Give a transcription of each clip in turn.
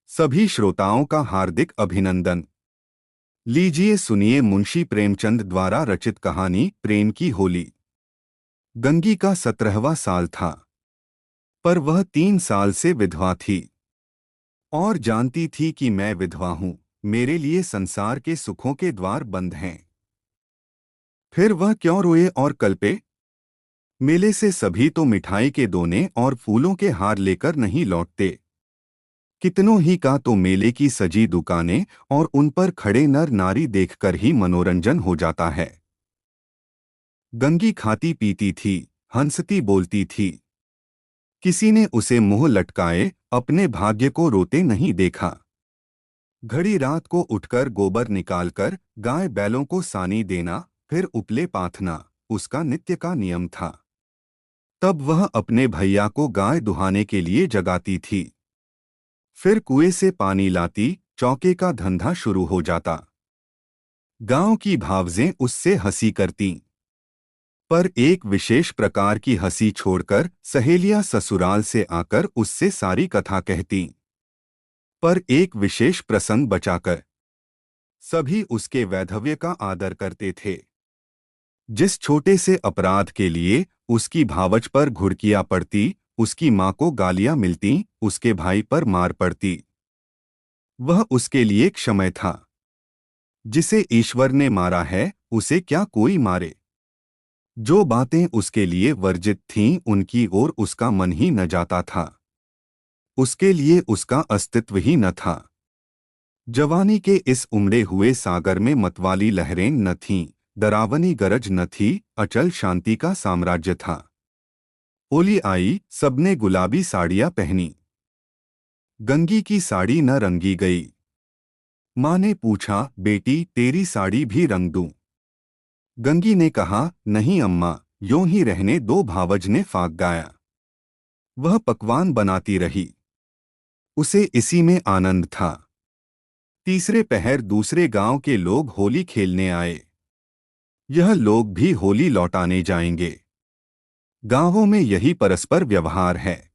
सभी श्रोताओं का हार्दिक अभिनंदन। लीजिए सुनिए मुंशी प्रेमचंद द्वारा रचित कहानी प्रेम की होली। गंगी का 17वां साल था, पर वह 3 साल से विधवा थी और जानती थी कि मैं विधवा हूं, मेरे लिए संसार के सुखों के द्वार बंद हैं। फिर वह क्यों रोए और कल्पे? मेले से सभी तो मिठाई के दोने और फूलों के हार लेकर नहीं लौटते। कितनों ही का तो मेले की सजी दुकानें और उन पर खड़े नर नारी देखकर ही मनोरंजन हो जाता है। गंगी खाती पीती थी, हंसती बोलती थी। किसी ने उसे मुंह लटकाए अपने भाग्य को रोते नहीं देखा। घड़ी रात को उठकर गोबर निकालकर गाय बैलों को सानी देना, फिर उपले पाथना उसका नित्य का नियम था। तब वह अपने भैया को गाय दुहाने के लिए जगाती थी। फिर कुएं से पानी लाती, चौके का धंधा शुरू हो जाता। गांव की भावजें उससे हंसी करतीं, पर एक विशेष प्रकार की हंसी छोड़कर सहेलियां ससुराल से आकर उससे सारी कथा कहतीं। पर एक विशेष प्रसंग बचाकर सभी उसके वैधव्य का आदर करते थे। जिस छोटे से अपराध के लिए उसकी भावच पर घुड़कियां पड़ती, उसकी माँ को गालियां मिलती, उसके भाई पर मार पड़ती, वह उसके लिए क्षमय था। जिसे ईश्वर ने मारा है उसे क्या कोई मारे। जो बातें उसके लिए वर्जित थीं उनकी ओर उसका मन ही न जाता था। उसके लिए उसका अस्तित्व ही न था। जवानी के इस उमड़े हुए सागर में मतवाली लहरें न थीं, डरावनी गरज न थी, अचल शांति का साम्राज्य था। होली आई, सबने गुलाबी साड़ियां पहनी। गंगी की साड़ी न रंगी गई। माँ ने पूछा, बेटी तेरी साड़ी भी रंग दूं? गंगी ने कहा, नहीं अम्मा, यूं ही रहने दो। भावज ने फाग गाया। वह पकवान बनाती रही, उसे इसी में आनंद था। तीसरे पहर दूसरे गांव के लोग होली खेलने आए। यह लोग भी होली लौटाने जाएंगे। गांवों में यही परस्पर व्यवहार है।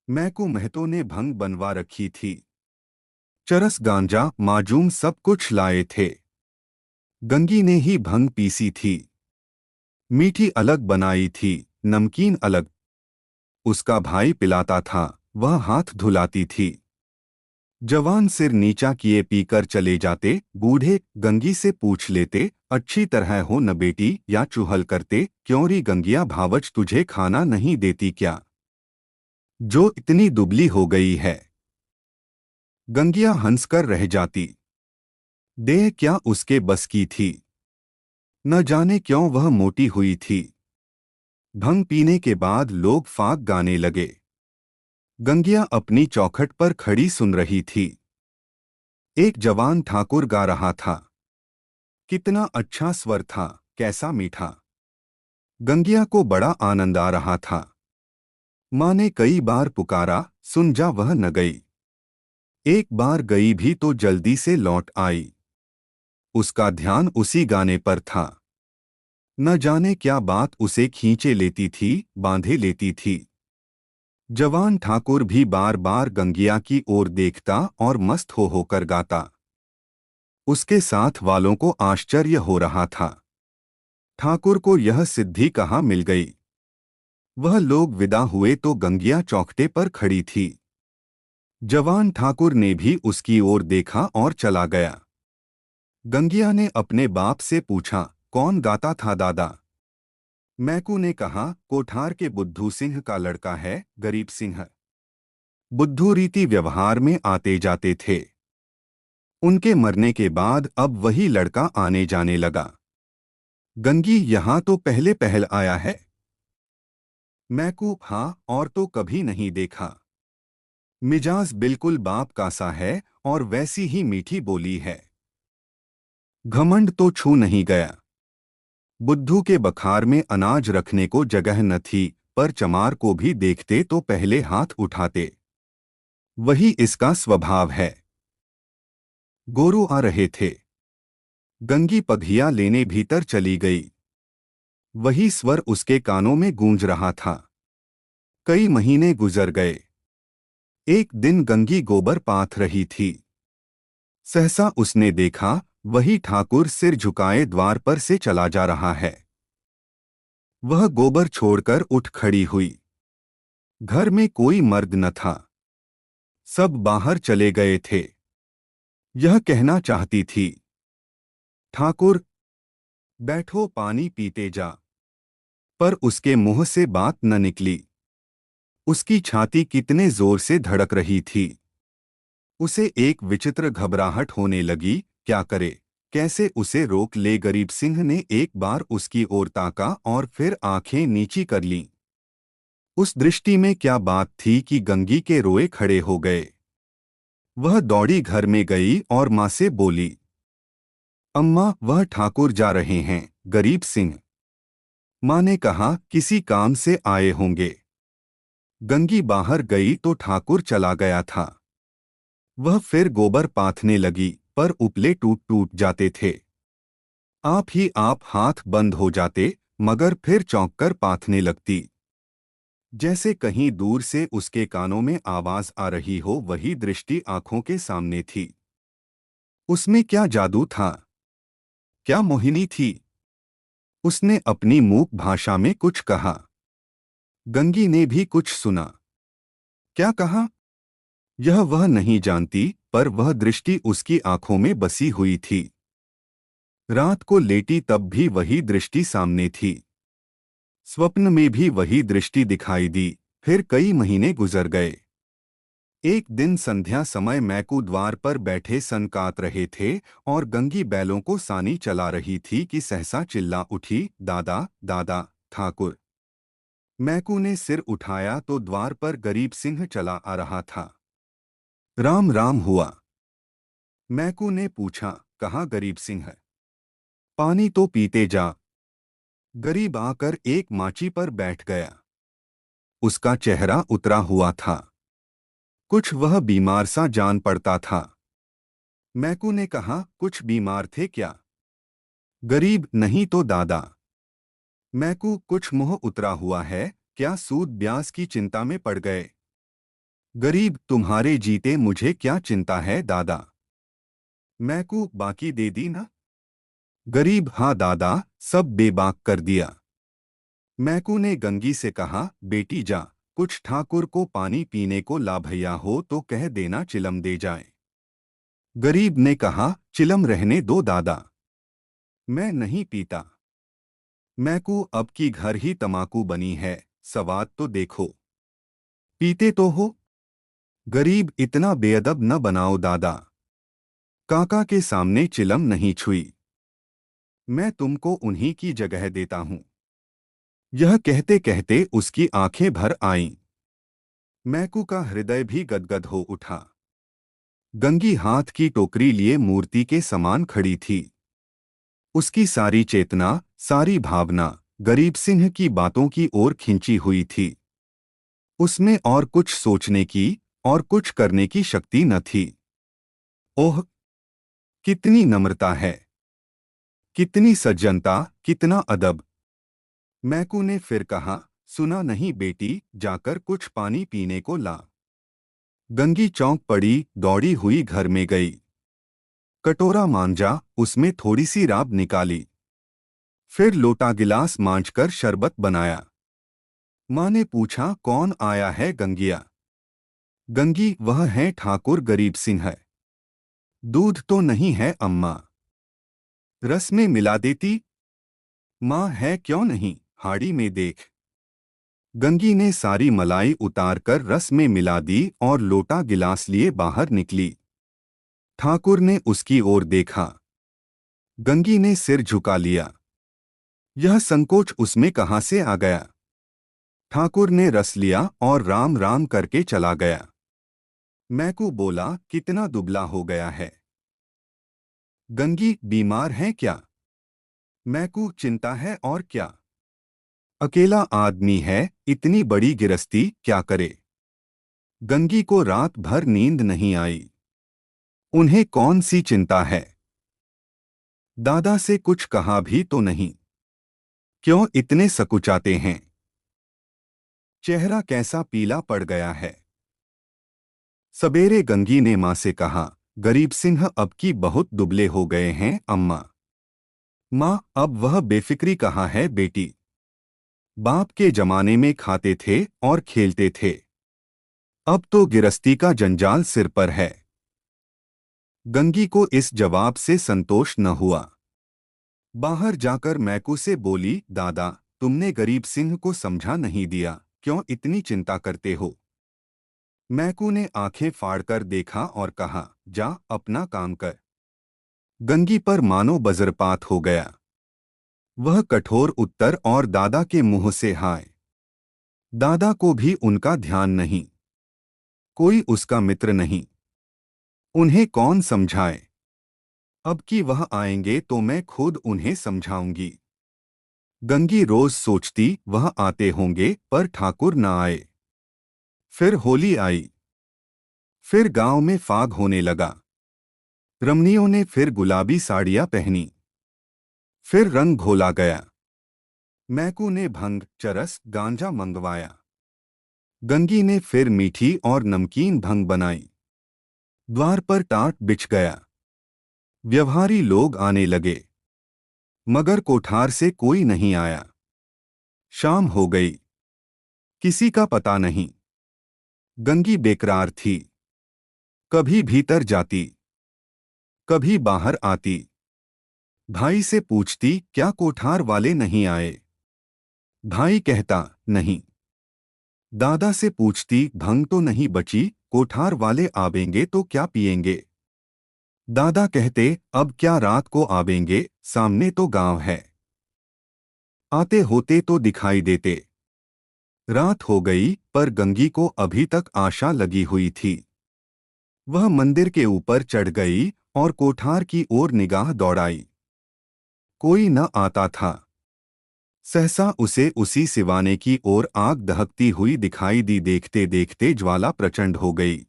मैकू महतो ने भंग बनवा रखी थी। चरस गांजा माजूम सब कुछ लाए थे। गंगी ने ही भंग पीसी थी। मीठी अलग बनाई थी, नमकीन अलग। उसका भाई पिलाता था, वह हाथ धुलाती थी। जवान सिर नीचा किए पीकर चले जाते। बूढ़े गंगी से पूछ लेते, अच्छी तरह हो न बेटी, या चुहल करते, क्यों री गंगिया भावच तुझे खाना नहीं देती क्या? जो इतनी दुबली हो गई है। गंगिया हंसकर रह जाती। देह क्या उसके बस की थी। न जाने क्यों वह मोटी हुई थी। भंग पीने के बाद लोग फाग गाने लगे। गंगिया अपनी चौखट पर खड़ी सुन रही थी। एक जवान ठाकुर गा रहा था। कितना अच्छा स्वर था, कैसा मीठा। गंगिया को बड़ा आनंद आ रहा था। माँ ने कई बार पुकारा, सुन जा, वह न गई। एक बार गई भी तो जल्दी से लौट आई। उसका ध्यान उसी गाने पर था। न जाने क्या बात उसे खींचे लेती थी, बांधे लेती थी। जवान ठाकुर भी बार बार गंगिया की ओर देखता और मस्त हो होकर गाता। उसके साथ वालों को आश्चर्य हो रहा था। ठाकुर को यह सिद्धि कहाँ मिल गई। वह लोग विदा हुए तो गंगिया चौखटे पर खड़ी थी। जवान ठाकुर ने भी उसकी ओर देखा और चला गया। गंगिया ने अपने बाप से पूछा, कौन गाता था दादा? मैकू ने कहा, कोठार के बुद्धू सिंह का लड़का है, गरीब सिंह। बुद्धू रीति व्यवहार में आते जाते थे। उनके मरने के बाद अब वही लड़का आने जाने लगा। गंगी यहाँ तो पहले पहल आया है। मैकू, हाँ, और तो कभी नहीं देखा। मिजाज बिल्कुल बाप का सा है और वैसी ही मीठी बोली है। घमंड तो छू नहीं गया। बुद्धू के बखार में अनाज रखने को जगह न थी, पर चमार को भी देखते तो पहले हाथ उठाते। वही इसका स्वभाव है। गोरू आ रहे थे। गंगी पघिया लेने भीतर चली गई। वही स्वर उसके कानों में गूंज रहा था। कई महीने गुजर गए। एक दिन गंगी गोबर पाथ रही थी। सहसा उसने देखा, वही ठाकुर सिर झुकाए द्वार पर से चला जा रहा है। वह गोबर छोड़कर उठ खड़ी हुई। घर में कोई मर्द न था। सब बाहर चले गए थे। यह कहना चाहती थी, ठाकुर, बैठो, पानी पीते जा। पर उसके मुंह से बात न निकली। उसकी छाती कितने जोर से धड़क रही थी। उसे एक विचित्र घबराहट होने लगी। क्या करे, कैसे उसे रोक ले। गरीब सिंह ने एक बार उसकी ओर ताका और फिर आंखें नीची कर लीं। उस दृष्टि में क्या बात थी कि गंगी के रोए खड़े हो गए। वह दौड़ी घर में गई और माँ से बोली, अम्मा, वह ठाकुर जा रहे हैं। गरीब सिंह। माँ ने कहा, किसी काम से आए होंगे। गंगी बाहर गई तो ठाकुर चला गया था। वह फिर गोबर पाथने लगी, पर उपले टूट टूट जाते थे। आप ही आप हाथ बंद हो जाते, मगर फिर चौंक कर पाथने लगती। जैसे कहीं दूर से उसके कानों में आवाज आ रही हो, वही दृष्टि आंखों के सामने थी। उसमें क्या जादू था, क्या मोहिनी थी। उसने अपनी मूक भाषा में कुछ कहा। गंगी ने भी कुछ सुना। क्या कहा, यह वह नहीं जानती, पर वह दृष्टि उसकी आंखों में बसी हुई थी। रात को लेटी तब भी वही दृष्टि सामने थी। स्वप्न में भी वही दृष्टि दिखाई दी। फिर कई महीने गुजर गए। एक दिन संध्या समय मैकू द्वार पर बैठे सनकात रहे थे और गंगी बैलों को सानी चला रही थी कि सहसा चिल्ला उठी, दादा, दादा, ठाकुर। मैकू ने सिर उठाया तो द्वार पर गरीब सिंह चला आ रहा था। राम राम हुआ। मैकू ने पूछा, कहाँ गरीब सिंह? पानी तो पीते जा। गरीब आकर एक माची पर बैठ गया। उसका चेहरा उतरा हुआ था। कुछ वह बीमार सा जान पड़ता था। मैकू ने कहा, कुछ बीमार थे क्या? गरीब, नहीं तो दादा। मैकू, कुछ मुंह उतरा हुआ है, क्या सूद ब्याज की चिंता में पड़ गए? गरीब, तुम्हारे जीते मुझे क्या चिंता है दादा। मैकू, बाकी दे दी ना? गरीब, हाँ दादा, सब बेबाक कर दिया। मैकू ने गंगी से कहा, बेटी जा, कुछ ठाकुर को पानी पीने को ला, भैया हो तो कह देना चिलम दे जाए। गरीब ने कहा, चिलम रहने दो दादा, मैं नहीं पीता। मैकू, अब की घर ही तमाकू बनी है, सवाद तो देखो। पीते तो हो। गरीब, इतना बेअदब न बनाओ दादा। काका के सामने चिलम नहीं छुई। मैं तुमको उन्हीं की जगह देता हूं। यह कहते कहते उसकी आंखें भर आईं। मैकू का हृदय भी गदगद हो उठा। गंगी हाथ की टोकरी लिए मूर्ति के समान खड़ी थी। उसकी सारी चेतना, सारी भावना गरीब सिंह की बातों की ओर खिंची हुई थी। उसमें और कुछ सोचने की और कुछ करने की शक्ति न थी। ओह, कितनी नम्रता है, कितनी सज्जनता, कितना अदब। मैकू ने फिर कहा, सुना नहीं बेटी, जाकर कुछ पानी पीने को ला। गंगी चौंक पड़ी, दौड़ी हुई घर में गई। कटोरा मांजा, उसमें थोड़ी सी राब निकाली। फिर लोटा गिलास मांझकर शरबत बनाया। माँ ने पूछा, कौन आया है गंगिया? गंगी, वह है ठाकुर गरीब सिंह है। दूध तो नहीं है अम्मा? रस में मिला देती। माँ, है क्यों नहीं, हाड़ी में देख। गंगी ने सारी मलाई उतारकर रस में मिला दी और लोटा गिलास लिए बाहर निकली। ठाकुर ने उसकी ओर देखा। गंगी ने सिर झुका लिया। यह संकोच उसमें कहाँ से आ गया? ठाकुर ने रस लिया और राम राम करके चला गया। मैकू बोला, कितना दुबला हो गया है। गंगी, बीमार है क्या? मैकू, चिंता है और क्या। अकेला आदमी है, इतनी बड़ी गिरस्ती क्या करे। गंगी को रात भर नींद नहीं आई। उन्हें कौन सी चिंता है? दादा से कुछ कहा भी तो नहीं। क्यों इतने सकुचाते हैं? चेहरा कैसा पीला पड़ गया है। सवेरे गंगी ने माँ से कहा, गरीब सिंह अब की बहुत दुबले हो गए हैं अम्मा। माँ, अब वह बेफिक्री कहाँ है बेटी। बाप के जमाने में खाते थे और खेलते थे, अब तो गिरस्ती का जंजाल सिर पर है। गंगी को इस जवाब से संतोष न हुआ। बाहर जाकर मैकू से बोली, दादा, तुमने गरीब सिंह को समझा नहीं दिया, क्यों इतनी चिंता करते हो। मैकू ने आंखें फाड़कर देखा और कहा, जा अपना काम कर। गंगी पर मानो वज्रपात हो गया। वह कठोर उत्तर और दादा के मुंह से हाय। दादा को भी उनका ध्यान नहीं, कोई उसका मित्र नहीं, उन्हें कौन समझाए। अब कि वह आएंगे तो मैं खुद उन्हें समझाऊंगी। गंगी रोज सोचती वह आते होंगे पर ठाकुर न आए। फिर होली आई, फिर गांव में फाग होने लगा। रमणियों ने फिर गुलाबी साड़ियां पहनी, फिर रंग घोला गया। मैकू ने भंग, चरस, गांजा मंगवाया। गंगी ने फिर मीठी और नमकीन भंग बनाई। द्वार पर टाट बिछ गया। व्यवहारी लोग आने लगे, मगर कोठार से कोई नहीं आया। शाम हो गई, किसी का पता नहीं। गंगी बेकरार थी, कभी भीतर जाती, कभी बाहर आती। भाई से पूछती, क्या कोठार वाले नहीं आए। भाई कहता, नहीं। दादा से पूछती, भंग तो नहीं बची, कोठार वाले आवेंगे तो क्या पिएंगे। दादा कहते, अब क्या रात को आवेंगे, सामने तो गांव है। आते होते तो दिखाई देते। रात हो गई पर गंगी को अभी तक आशा लगी हुई थी। वह मंदिर के ऊपर चढ़ गई और कोठार की ओर निगाह दौड़ाई। कोई न आता था। सहसा उसे उसी सिवाने की ओर आग दहकती हुई दिखाई दी। देखते देखते ज्वाला प्रचंड हो गई।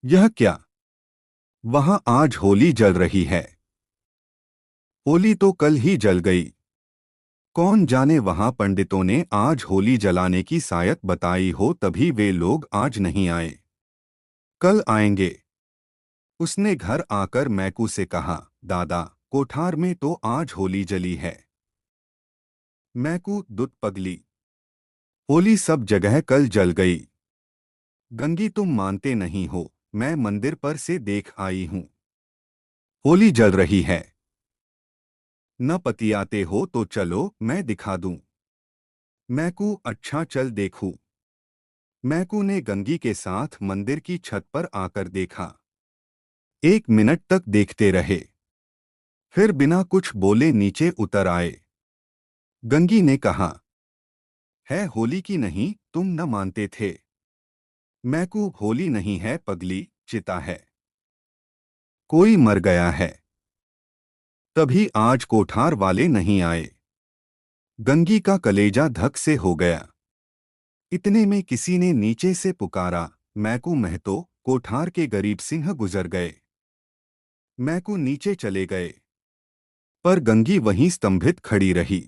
यह क्या, वहां आज होली जल रही है। होली तो कल ही जल गई। कौन जाने वहां पंडितों ने आज होली जलाने की सायत बताई हो, तभी वे लोग आज नहीं आए। कल आएंगे। उसने घर आकर मैकू से कहा, दादा, कोठार में तो आज होली जली है। मैकू दुत पगली, होली सब जगह कल जल गई। गंगी, तुम मानते नहीं हो, मैं मंदिर पर से देख आई हूं, होली जल रही है। न पतियाते हो तो चलो मैं दिखा दूं। मैकू, अच्छा चल देखूं। मैकू ने गंगी के साथ मंदिर की छत पर आकर देखा। 1 मिनट तक देखते रहे, फिर बिना कुछ बोले नीचे उतर आए। गंगी ने कहा, है होली की नहीं, तुम न मानते थे। मैकू, होली नहीं है पगली, चिता है। कोई मर गया है, तभी आज कोठार वाले नहीं आए। गंगी का कलेजा धक से हो गया। इतने में किसी ने नीचे से पुकारा, मैकू महतो, कोठार के गरीब सिंह गुजर गए। मैकू नीचे चले गए, पर गंगी वहीं स्तंभित खड़ी रही।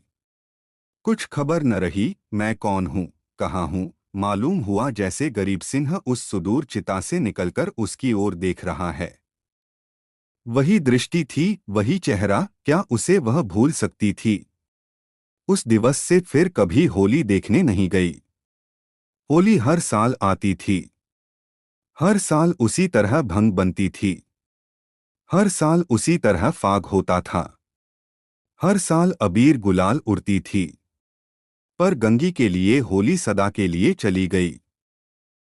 कुछ खबर न रही, मैं कौन हूँ, कहाँ हूँ। मालूम हुआ जैसे गरीब सिंह उस सुदूर चिता से निकलकर उसकी ओर देख रहा है। वही दृष्टि थी, वही चेहरा, क्या उसे वह भूल सकती थी। उस दिवस से फिर कभी होली देखने नहीं गई। होली हर साल आती थी, हर साल उसी तरह भंग बनती थी, हर साल उसी तरह फाग होता था, हर साल अबीर गुलाल उड़ती थी। पर गंगी के लिए होली सदा के लिए चली गई।